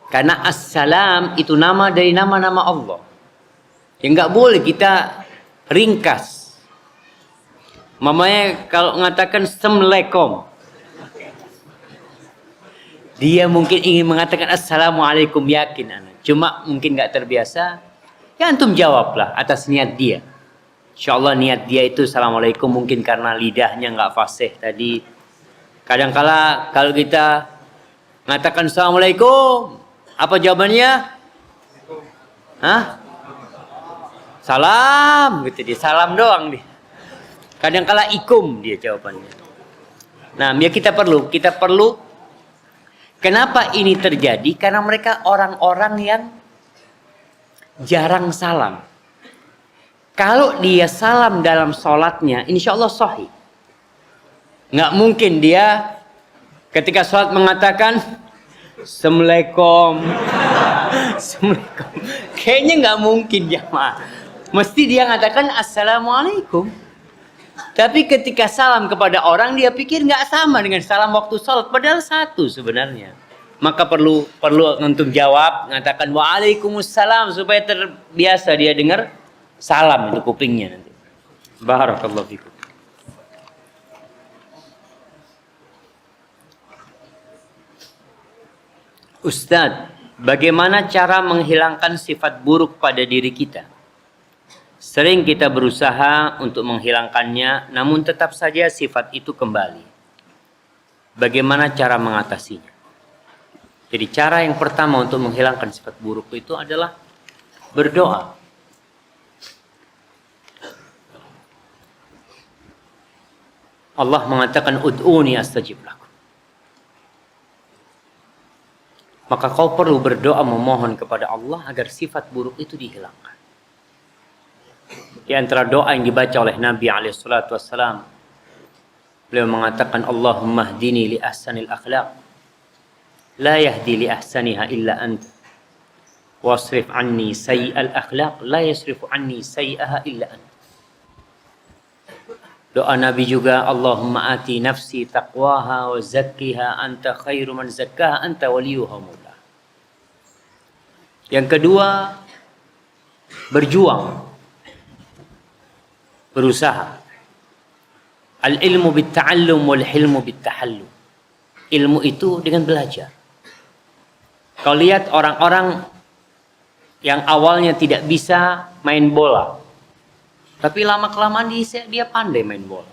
Karena assalam itu nama dari nama-nama Allah. Yang nggak boleh kita ringkas. Mamanya kalau mengatakan Assalamualaikum, dia mungkin ingin mengatakan Assalamualaikum, yakin anak. Cuma mungkin nggak terbiasa. Ya antum jawablah atas niat dia. Insyaallah niat dia itu Assalamualaikum, mungkin karena lidahnya nggak fasih tadi. Kadangkala kalau kita mengatakan Assalamualaikum, Apa jawabannya? Hah? Salam gitu dia, salam doang dia. Kadang-kala ikum dia jawabannya. Nah, ya kita perlu. Kenapa ini terjadi? Karena mereka orang-orang yang jarang salam. Kalau dia salam dalam sholatnya, insya Allah sahih. Nggak mungkin dia ketika sholat mengatakan Assalamualaikum. Assalamualaikum. Kayaknya nggak mungkin jamaah. Mesti dia mengatakan Assalamualaikum. Tapi ketika salam kepada orang dia pikir nggak sama dengan salam waktu sholat. Padahal satu sebenarnya. Maka perlu untuk jawab, mengatakan Waalaikumsalam supaya terbiasa dia dengar salam itu kupingnya nanti. Barakallahu fikum. Ustadz, bagaimana cara menghilangkan sifat buruk pada diri kita? Sering kita berusaha untuk menghilangkannya, namun tetap saja sifat itu kembali. Bagaimana cara mengatasinya? Jadi cara yang pertama untuk menghilangkan sifat buruk itu adalah berdoa. Allah mengatakan ud'uni astajib lakum. Maka kau perlu berdoa memohon kepada Allah agar sifat buruk itu dihilangkan. Di antara doa yang dibaca oleh Nabi SAW, beliau mengatakan Allahumma hdini li ahsanil akhlaq la yahdi li ahsaniha illa anta wasrif anni sayyi'al akhlaq la yasrifu anni sayyi'aha illa anta. Doa Nabi juga Allahumma ati nafsi taqwaha wa zakkiha anta khairu man zakkaha anta waliyuha maulah. Yang kedua, berjuang, berusaha. Al-ilmu bit-ta'allum wal-hilmu bit-tahallum. Ilmu itu dengan belajar. Kau lihat orang-orang yang awalnya tidak bisa main bola, tapi lama-kelamaan dia pandai main bola.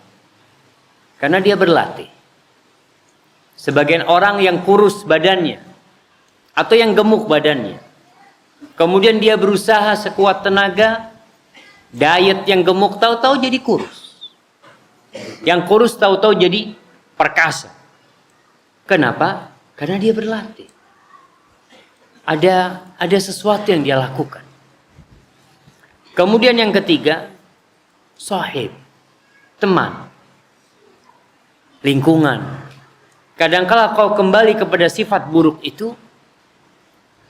Karena dia berlatih. Sebagian orang yang kurus badannya atau yang gemuk badannya, kemudian dia berusaha sekuat tenaga, diet yang gemuk tahu-tahu jadi kurus. Yang kurus tahu-tahu jadi perkasa. Kenapa? Karena dia berlatih. Ada sesuatu yang dia lakukan. Kemudian yang ketiga, sahib, teman, lingkungan. Kadangkala kau kembali kepada sifat buruk itu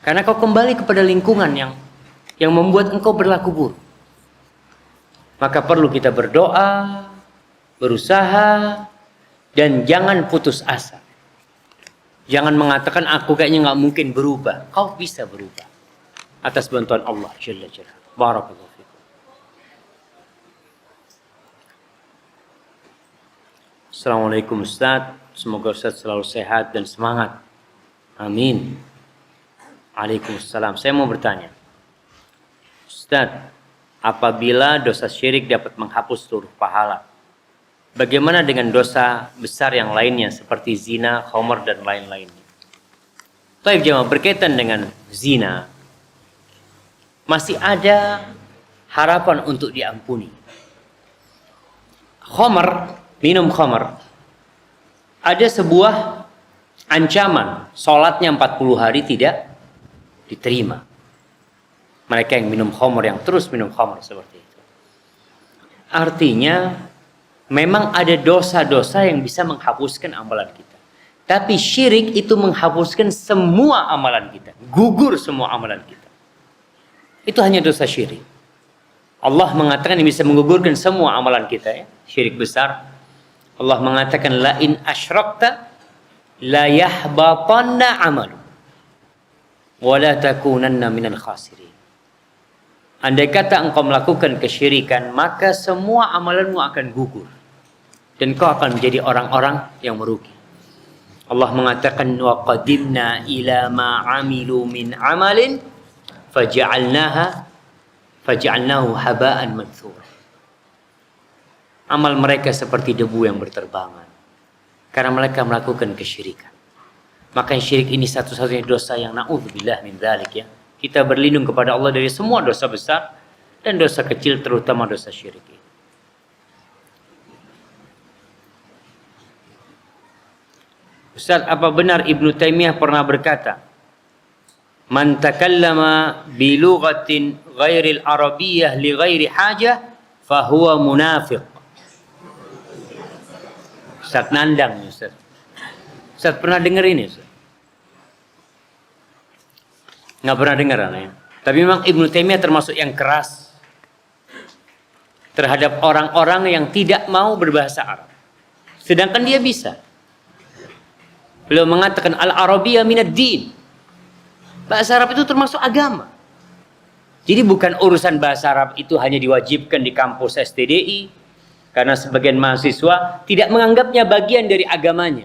karena kau kembali kepada lingkungan yang membuat engkau berlaku buruk. Maka perlu kita berdoa, berusaha, dan jangan putus asa. Jangan mengatakan aku kayaknya nggak mungkin berubah. Kau bisa berubah atas bantuan Allah Jalla Jalla. Barakallahu fikum. Assalamualaikum Ustaz. Semoga Ustaz selalu sehat dan semangat. Amin. Waalaikumsalam. Saya mau bertanya, Ustaz, apabila dosa syirik dapat menghapus seluruh pahala, bagaimana dengan dosa besar yang lainnya seperti zina, khamr dan lain-lainnya? Baik jemaah, berkaitan dengan zina, masih ada harapan untuk diampuni. Khamr, minum khamr, ada sebuah ancaman, sholatnya 40 hari tidak diterima. Mereka yang minum khamr, yang terus minum khamr seperti itu. Artinya memang ada dosa-dosa yang bisa menghapuskan amalan kita. Tapi syirik itu menghapuskan semua amalan kita. Gugur semua amalan kita. Itu hanya dosa syirik. Allah mengatakan yang bisa menggugurkan semua amalan kita, ya. Syirik besar. Allah mengatakan la in asyrakta la yahbatanna amalu wa la takunanna minal khasirin. Andai kata engkau melakukan kesyirikan, maka semua amalanmu akan gugur dan kau akan menjadi orang-orang yang merugi. Allah mengatakan wa qadimna ila ma amilu min amalin faja'alnahu haba'an manthura. Amal mereka seperti debu yang berterbangan karena mereka melakukan kesyirikan. Maka syirik ini satu-satunya dosa yang na'udzubillah min dzalik ya. Kita berlindung kepada Allah dari semua dosa besar dan dosa kecil, terutama dosa syirik ini. Ustaz, apa benar Ibnu Taimiyah pernah berkata, "Man takallama bi lughatin ghairil arabiyyah li ghairi hajah fahuwa munafiq." Ustaz nandang, Ustaz. Ustaz pernah dengar ini, Ustaz? Nggak pernah dengar anaknya. Tapi memang Ibnu Taimiyah termasuk yang keras terhadap orang-orang yang tidak mau berbahasa Arab. Sedangkan dia bisa. Beliau mengatakan al-Arabiyyah minad din. Bahasa Arab itu termasuk agama. Jadi bukan urusan bahasa Arab itu hanya diwajibkan di kampus STDI karena sebagian mahasiswa tidak menganggapnya bagian dari agamanya.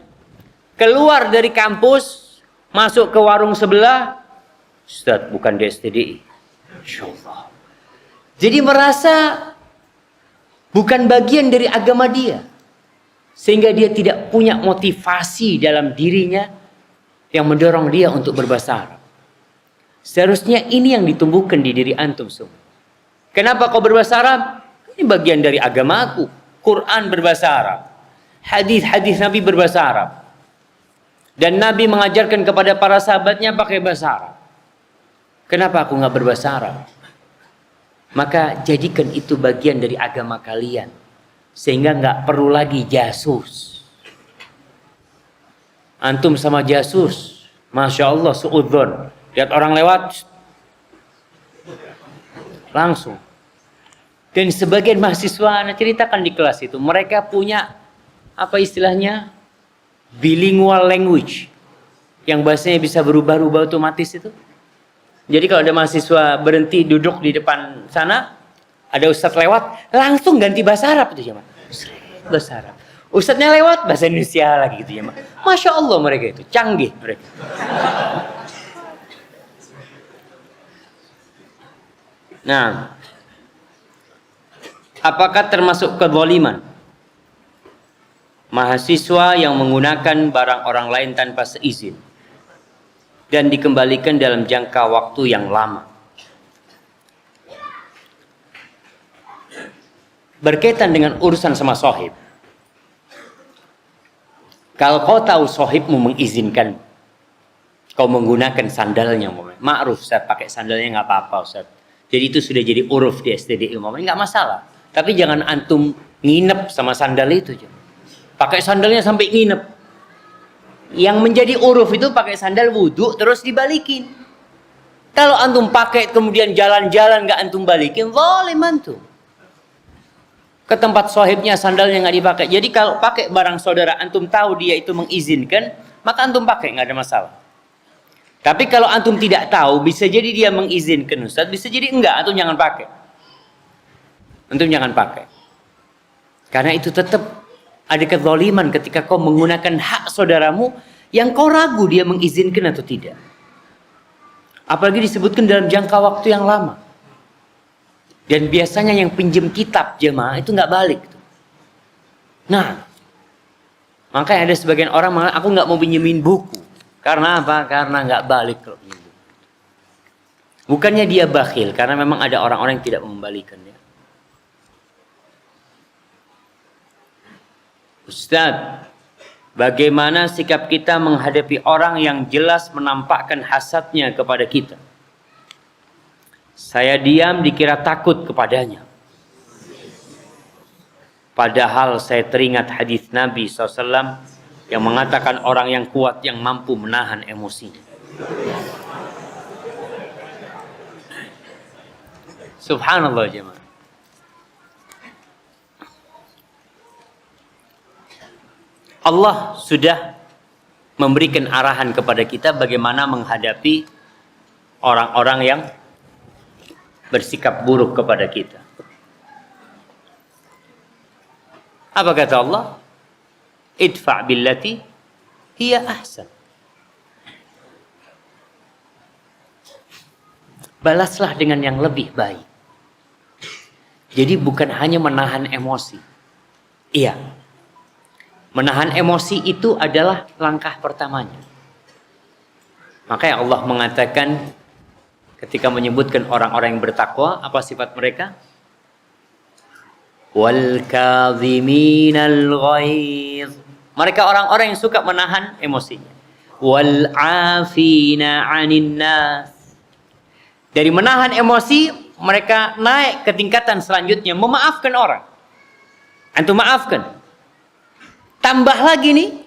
Keluar dari kampus, masuk ke warung sebelah, Ustaz bukan di STDI. Insyaallah. Jadi merasa bukan bagian dari agama dia. Sehingga dia tidak punya motivasi dalam dirinya yang mendorong dia untuk berbahasa Arab. Seharusnya ini yang ditumbuhkan di diri antum semua. Kenapa kau berbahasa Arab? Ini bagian dari agamaku. Quran berbahasa Arab. Hadis-hadis Nabi berbahasa Arab. Dan Nabi mengajarkan kepada para sahabatnya pakai bahasa Arab. Kenapa aku nggak berbahasa Arab? Maka jadikan itu bagian dari agama kalian. Sehingga nggak perlu lagi jasus. Antum sama jasus, Masya Allah, su'udzon. Lihat orang lewat, langsung. Dan sebagian mahasiswa, anak ceritakan di kelas itu, mereka punya, apa istilahnya, bilingual language. Yang bahasanya bisa berubah-ubah otomatis itu. Jadi kalau ada mahasiswa berhenti duduk di depan sana, ada ustadz lewat, langsung ganti bahasa Arab itu ya, Mak. Bahasa Arab. Ustadznya lewat, bahasa Indonesia lagi gitu ya, Mak. Masya Allah mereka itu, canggih mereka. Nah, apakah termasuk kezaliman mahasiswa yang menggunakan barang orang lain tanpa seizin dan dikembalikan dalam jangka waktu yang lama? Berkaitan dengan urusan sama sohib. Kalau kau tahu sohibmu mengizinkan kau menggunakan sandalnya, ma'ruf Ustaz, pakai sandalnya nggak apa-apa Ustaz. Jadi itu sudah jadi uruf di STDI, nggak masalah. Tapi jangan antum nginep sama sandal itu. Pakai sandalnya sampai nginep. Yang menjadi uruf itu pakai sandal wudhu terus dibalikin. Kalau antum pakai kemudian jalan-jalan nggak antum balikin, zalim antum. Ke tempat sohibnya sandalnya nggak dipakai. Jadi kalau pakai barang saudara antum tahu dia itu mengizinkan, maka antum pakai, nggak ada masalah. Tapi kalau antum tidak tahu, bisa jadi dia mengizinkan Ustaz, bisa jadi enggak, antum jangan pakai. Antum jangan pakai. Karena itu tetap ada kezaliman ketika kau menggunakan hak saudaramu yang kau ragu dia mengizinkan atau tidak. Apalagi disebutkan dalam jangka waktu yang lama. Dan biasanya yang pinjam kitab jemaah itu nggak balik. Nah, makanya ada sebagian orang mengatakan, aku nggak mau pinjemin buku. Karena apa? Karena nggak balik kalau pinjam buku. Bukannya dia bakhil, karena memang ada orang-orang yang tidak mengembalikannya. Ustaz, bagaimana sikap kita menghadapi orang yang jelas menampakkan hasadnya kepada kita? Saya diam dikira takut kepadanya. Padahal saya teringat hadis Nabi SAW yang mengatakan orang yang kuat yang mampu menahan emosinya. Subhanallah jemaah. Allah sudah memberikan arahan kepada kita bagaimana menghadapi orang-orang yang bersikap buruk kepada kita. Apa kata Allah? Idfa' billati hiya ahsan. Balaslah dengan yang lebih baik. Jadi bukan hanya menahan emosi. Iya. Menahan emosi itu adalah langkah pertamanya. Makanya Allah mengatakan ketika menyebutkan orang-orang yang bertakwa, apa sifat mereka? Wal kadhiminal ghaiz. Mereka orang-orang yang suka menahan emosinya. Wal afina 'anil nas. Dari menahan emosi, mereka naik ke tingkatan selanjutnya, memaafkan orang. Antum maafkan. Tambah lagi nih,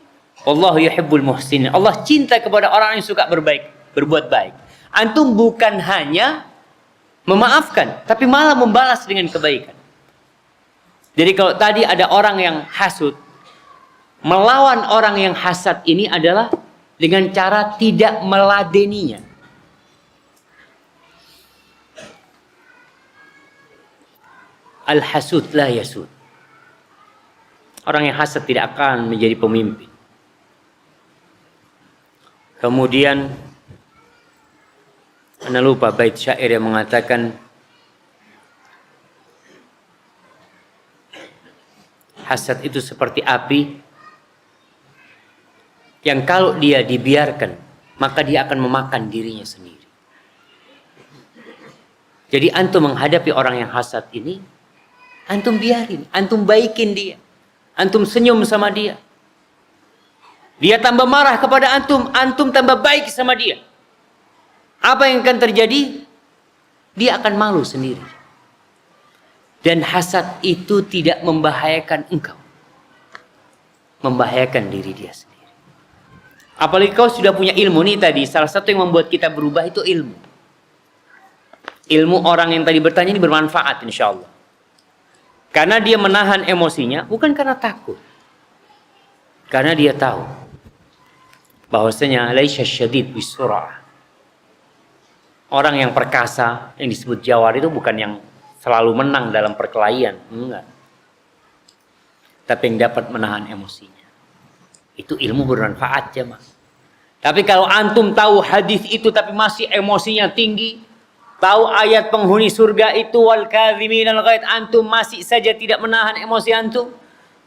Wallahu yuhibbul muhsinin. Allah cinta kepada orang yang suka berbuat baik. Antum bukan hanya memaafkan, tapi malah membalas dengan kebaikan. Jadi kalau tadi ada orang yang hasud, melawan orang yang hasad ini adalah dengan cara tidak meladeninya. Al-hasud la yasud. Orang yang hasad tidak akan menjadi pemimpin. Kemudian Anda lupa bait syair yang mengatakan hasad itu seperti api yang kalau dia dibiarkan maka dia akan memakan dirinya sendiri. Jadi antum menghadapi orang yang hasad ini, antum biarin, antum baikin dia, antum senyum sama dia. Dia tambah marah kepada antum, antum tambah baik sama dia. Apa yang akan terjadi? Dia akan malu sendiri. Dan hasad itu tidak membahayakan engkau, membahayakan diri dia sendiri. Apalagi kau sudah punya ilmu nih tadi. Salah satu yang membuat kita berubah itu ilmu. Ilmu orang yang tadi bertanya ini bermanfaat insya Allah. Karena dia menahan emosinya bukan karena takut. Karena dia tahu bahwasanya laisa syadid bisur'ah. Orang yang perkasa yang disebut jawar itu bukan yang selalu menang dalam perkelahian, enggak. Tapi yang dapat menahan emosinya. Itu ilmu bermanfaat jemaah. Tapi kalau antum tahu hadis itu tapi masih emosinya tinggi, tahu ayat penghuni surga itu wal kadhiminal ghaiz, antum masih saja tidak menahan emosi antum,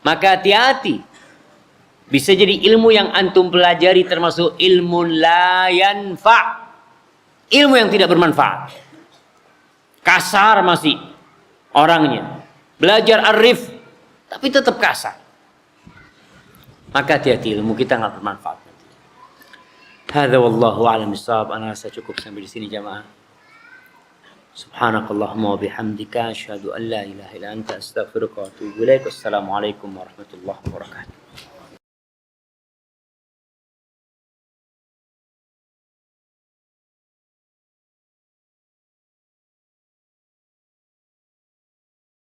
maka hati-hati. Bisa jadi ilmu yang antum pelajari termasuk ilmu la yanfa'. Ilmu yang tidak bermanfaat. Kasar masih orangnya. Belajar arif tapi tetap kasar. Maka hati-hati, ilmu kita nggak bermanfaat. Hadza wallahu a'lam bissawab. Ana rasa cukup sampai di sini jamaah. Subhanakallahumma wa bihamdika asyhadu an la ilaha illa anta astaghfiruka wa atubu ilaik. Wassalamualaikum warahmatullahi wabarakatuh.